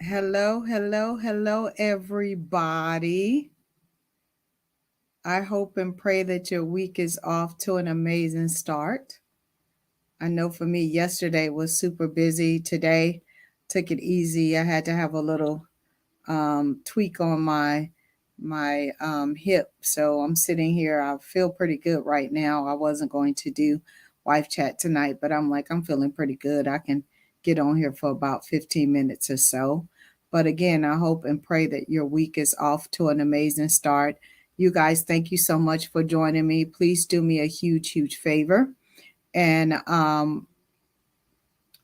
Hello, hello, hello, everybody. I hope and pray that your week is off to an amazing start. I know for me, yesterday was super busy. Today, took it easy. I had to have a little tweak on my hip, so I'm sitting here. I feel pretty good right now. I wasn't going to do wife chat tonight, but I'm like, I'm feeling pretty good. I can get on here for about 15 minutes or so. But again, I hope and pray that your week is off to an amazing start. You guys, thank you so much for joining me. Please do me a huge, huge favor and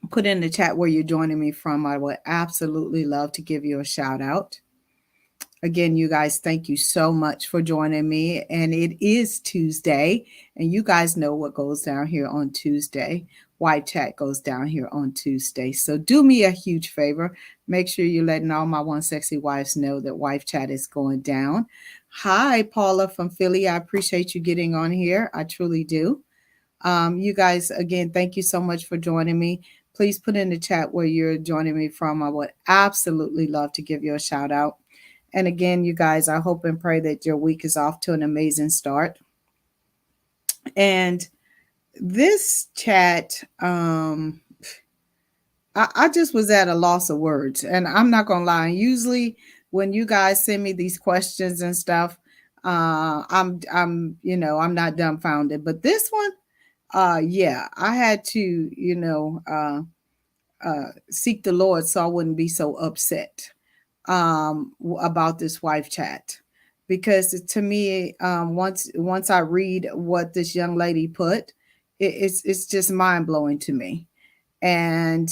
put in the chat where you're joining me from. I would absolutely love to give you a shout out. Again, you guys, thank you so much for joining me. And it is Tuesday, and you guys know what goes down here on Tuesday. White chat goes down here on Tuesday. So do me a huge favor. Make sure you're letting all my one sexy wives know that wife chat is going down. Hi, Paula from Philly. I appreciate you getting on here. I truly do. You guys, again, thank you so much for joining me. Please put in the chat where you're joining me from. I would absolutely love to give you a shout out. And again, you guys, I hope and pray that your week is off to an amazing start. And this chat, I just was at a loss of words. And I'm not going to lie. Usually, when you guys send me these questions and stuff, I'm not dumbfounded. But this one, yeah, I had to, seek the Lord so I wouldn't be so upset about this wife chat, because to me, once I read what this young lady put, it's just mind blowing to me. And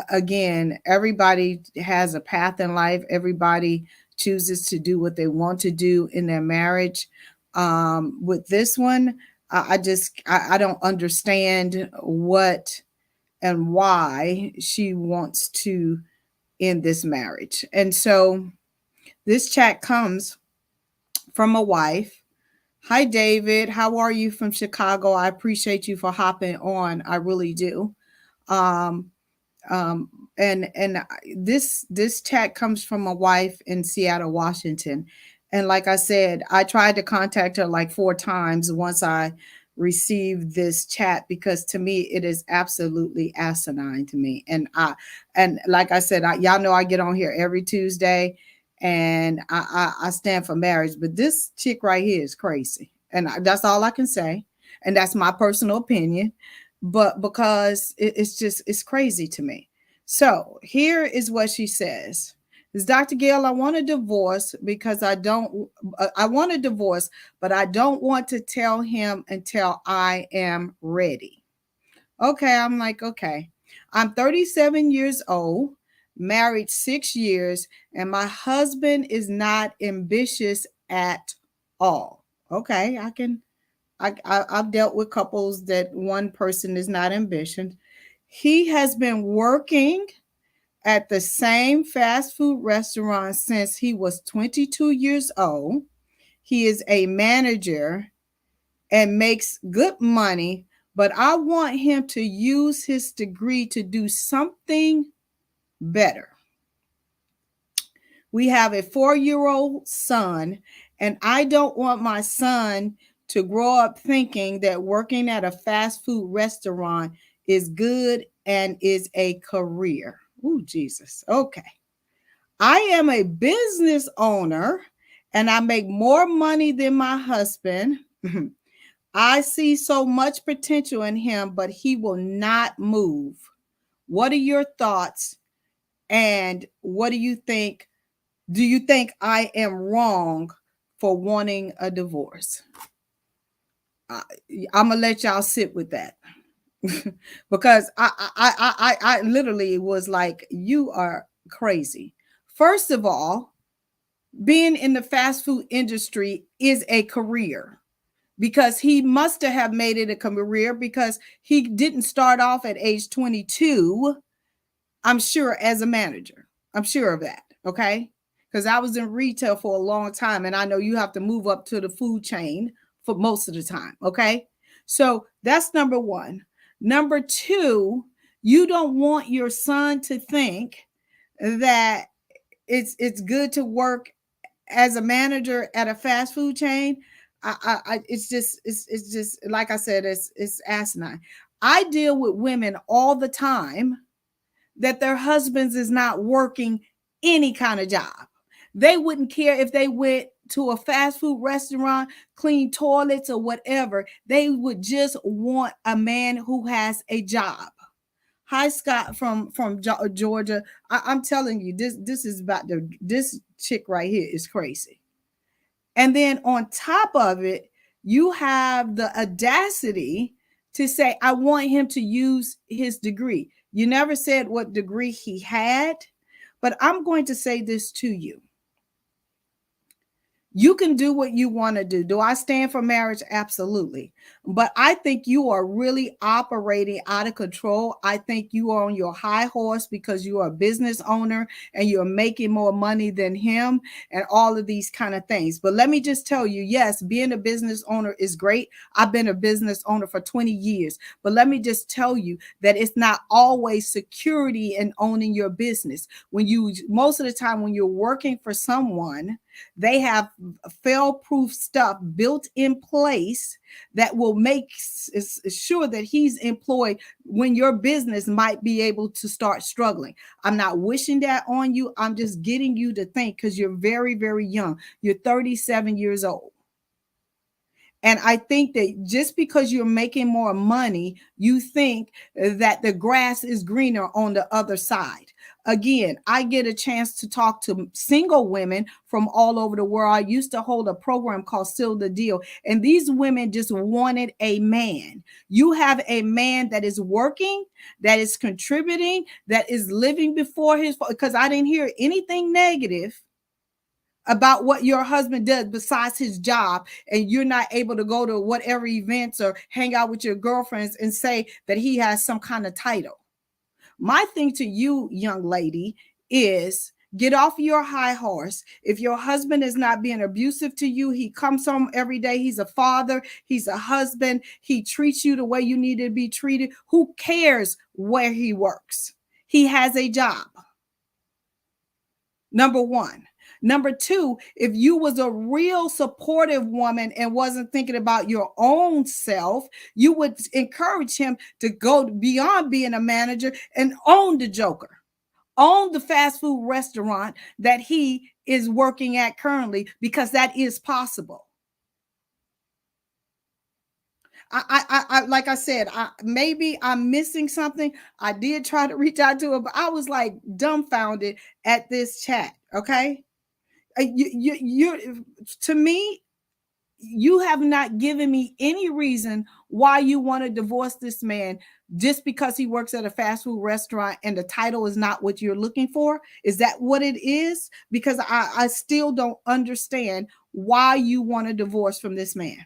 again, everybody has a path in life. Everybody chooses to do what they want to do in their marriage. With this one, I don't understand what and why she wants to end this marriage. And so this chat comes from a wife. Hi, David. How are you from Chicago? I appreciate you for hopping on. I really do. Um, um, and this chat comes from a wife in Seattle, Washington. And like I said, I tried to contact her like 4 times once I received this chat, because to me it is absolutely asinine to me. And like I said, y'all know I get on here every Tuesday, and I stand for marriage, but this chick right here is crazy, and that's all I can say, and that's my personal opinion. But because it's crazy to me. So here is what she says. Is Dr. Gail, I want a divorce because I want a divorce, but I don't want to tell him until I am ready. Okay, I'm like, okay. I'm 37 years old, married 6 years, and my husband is not ambitious at all. Okay, I've dealt with couples that one person is not ambitious. He has been working at the same fast food restaurant since he was 22 years old. He is a manager and makes good money, but I want him to use his degree to do something better. We have a 4-year-old son, and I don't want my son to grow up thinking that working at a fast food restaurant is good and is a career. Oh, Jesus. Okay. I am a business owner and I make more money than my husband. I see so much potential in him, but he will not move. What are your thoughts? And what do you think? Do you think I am wrong for wanting a divorce? I'm gonna let y'all sit with that. Because I literally was like, you are crazy. First of all, being in the fast food industry is a career, because he must have made it a career, because he didn't start off at age 22, I'm sure, as a manager. I'm sure of that. Okay. Because I was in retail for a long time, and I know you have to move up to the food chain for most of the time. Okay. So that's number one. Number two, you don't want your son to think that it's good to work as a manager at a fast food chain. It's just it's just like I said, it's asinine. I deal with women all the time that their husbands is not working any kind of job. They wouldn't care if they went to a fast food restaurant, clean toilets or whatever. They would just want a man who has a job. Hi Scott from Georgia. I'm telling you, this is about this chick right here is crazy. And then on top of it, you have the audacity to say, I want him to use his degree. You never said what degree he had, but I'm going to say this to you. You can do what you want to do. Do I stand for marriage? Absolutely. But I think you are really operating out of control. I think you are on your high horse because you are a business owner and you're making more money than him and all of these kind of things. But let me just tell you, yes, being a business owner is great. I've been a business owner for 20 years. But let me just tell you that it's not always security in owning your business. Most of the time when you're working for someone, they have fail-proof stuff built in place that will make sure that he's employed when your business might be able to start struggling. I'm not wishing that on you. I'm just getting you to think because you're very, very young. You're 37 years old. And I think that just because you're making more money, you think that the grass is greener on the other side. Again, I get a chance to talk to single women from all over the world. I used to hold a program called Seal the Deal, and these women just wanted a man. You have a man that is working, that is contributing, that is living before his, because I didn't hear anything negative about what your husband does besides his job, and you're not able to go to whatever events or hang out with your girlfriends and say that he has some kind of title. My thing to you, young lady, is get off your high horse. If your husband is not being abusive to you, he comes home every day, he's a father, he's a husband, he treats you the way you need to be treated. Who cares where he works? He has a job. Number one. Number two, if you was a real supportive woman and wasn't thinking about your own self, you would encourage him to go beyond being a manager and own the joker, own the fast food restaurant that he is working at currently, because that is possible. I like I said, maybe I'm missing something. I did try to reach out to her, but I was like dumbfounded at this chat. Okay. To me, you have not given me any reason why you want to divorce this man just because he works at a fast food restaurant and the title is not what you're looking for. Is that what it is? Because I still don't understand why you want a divorce from this man.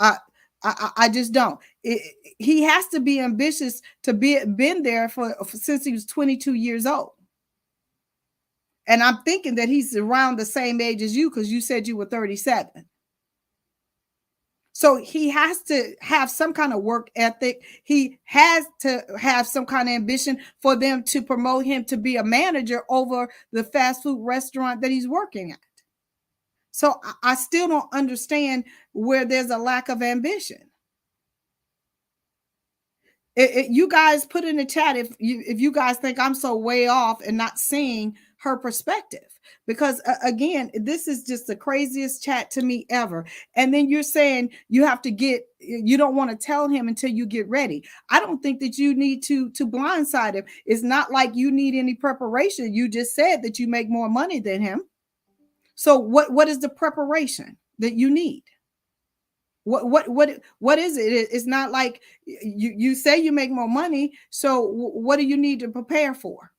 I just don't. He has to be ambitious to been there for since he was 22 years old. And I'm thinking that he's around the same age as you because you said you were 37. So he has to have some kind of work ethic. He has to have some kind of ambition for them to promote him to be a manager over the fast food restaurant that he's working at. So I still don't understand where there's a lack of ambition. You guys put in the chat if you guys think I'm so way off and not seeing her perspective, because again, this is just the craziest chat to me ever. And then you're saying you don't want to tell him until you get ready. I don't think that you need to blindside him. It's not like you need any preparation. You just said that you make more money than him. So what is the preparation that you need? What is it? It's not like you say you make more money. So what do you need to prepare for?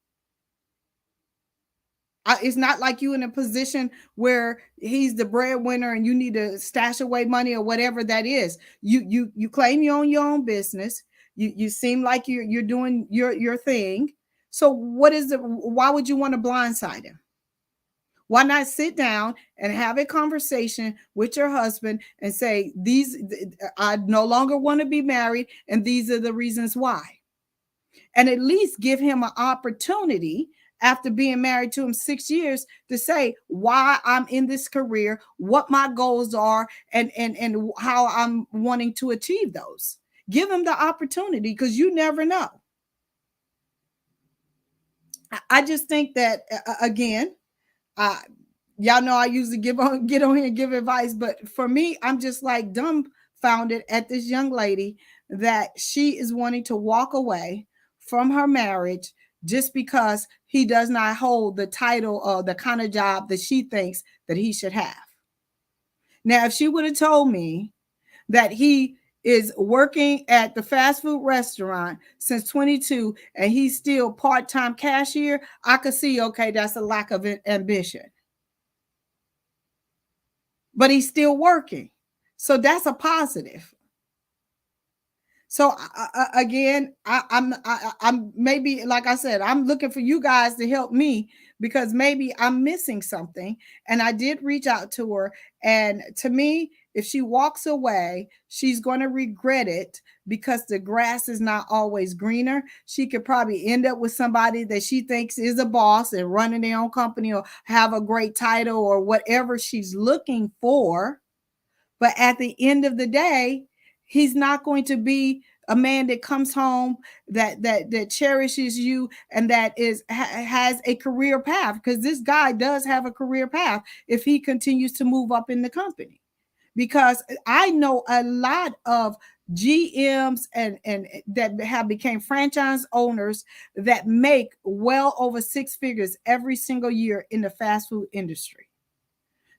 It's not like you in a position where he's the breadwinner and you need to stash away money or whatever that is. You claim you own your own business. You seem like you're doing your thing. So why would you want to blindside him? Why not sit down and have a conversation with your husband and say, I no longer want to be married, and these are the reasons why. And at least give him an opportunity after being married to him 6 years to say why I'm in this career, what my goals are, and how I'm wanting to achieve those. Give him the opportunity, because you never know. I just think that again, uh, y'all know I usually get on here and give advice, but for me, I'm just like dumbfounded at this young lady that she is wanting to walk away from her marriage just because he does not hold the title or the kind of job that she thinks that he should have. Now, if she would have told me that he is working at the fast food restaurant since 22 and he's still part-time cashier, I could see, okay, that's a lack of ambition. But he's still working. So that's a positive. So again, I'm maybe, like I said, I'm looking for you guys to help me, because maybe I'm missing something. And I did reach out to her, and to me, if she walks away, she's going to regret it, because the grass is not always greener. She could probably end up with somebody that she thinks is a boss and running their own company, or have a great title, or whatever she's looking for. But at the end of the day, he's not going to be a man that comes home, that cherishes you, and that has a career path, because this guy does have a career path if he continues to move up in the company. Because I know a lot of GMs and that have became franchise owners that make well over six figures every single year in the fast food industry.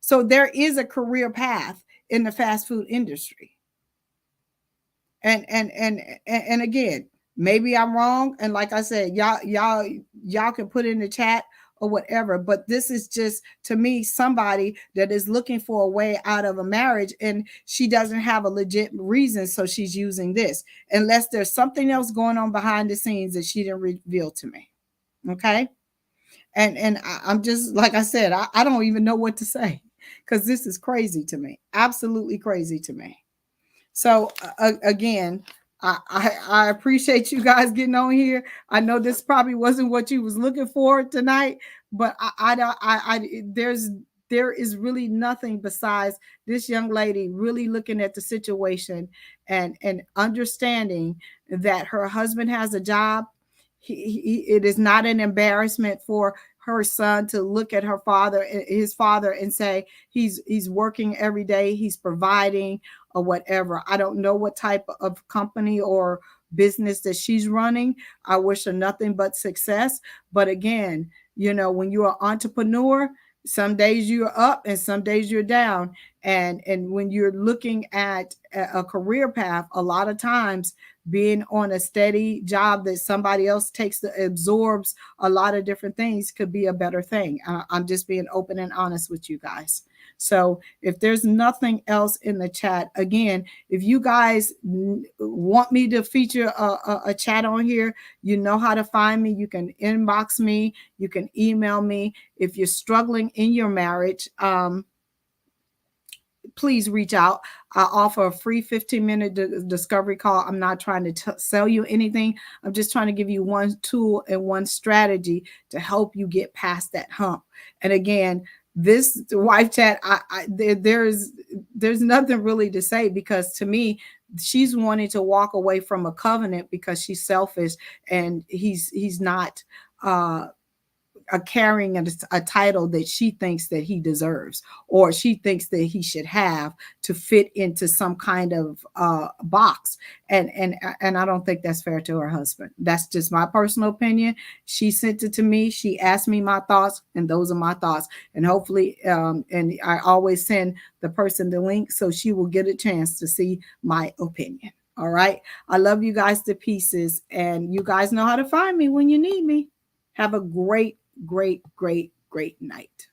So there is a career path in the fast food industry. And again, maybe I'm wrong. And like I said, y'all can put in the chat or whatever. But this is just, to me, somebody that is looking for a way out of a marriage, and she doesn't have a legit reason, so she's using this, unless there's something else going on behind the scenes that she didn't reveal to me. Okay. And I'm just, like I said, I don't even know what to say, because this is crazy to me, absolutely crazy to me. So again, I appreciate you guys getting on here. I know this probably wasn't what you was looking for tonight, but there is really nothing besides this young lady really looking at the situation and understanding that her husband has a job. It is not an embarrassment for her son to look at his father, and say he's working every day, he's providing, or whatever. I don't know what type of company or business that she's running. I wish her nothing but success. But again, when you're an entrepreneur, some days you're up and some days you're down. And when you're looking at a career path, a lot of times being on a steady job that somebody else absorbs a lot of different things could be a better thing. I'm just being open and honest with you guys. So if there's nothing else in the chat, again, if you guys want me to feature a chat on here, you know how to find me. You can inbox me, you can email me. If you're struggling in your marriage, please reach out. I offer a free 15-minute discovery call. I'm not trying to sell you anything. I'm just trying to give you one tool and one strategy to help you get past that hump. And again, this wife chat, there's nothing really to say, because to me, she's wanting to walk away from a covenant because she's selfish, and he's not carrying a title that she thinks that he deserves, or she thinks that he should have to fit into some kind of box. And I don't think that's fair to her husband. That's just my personal opinion. She sent it to me. She asked me my thoughts, and those are my thoughts. And hopefully, and I always send the person the link, so she will get a chance to see my opinion. All right. I love you guys to pieces, and you guys know how to find me when you need me. Have a great, great, great, great night.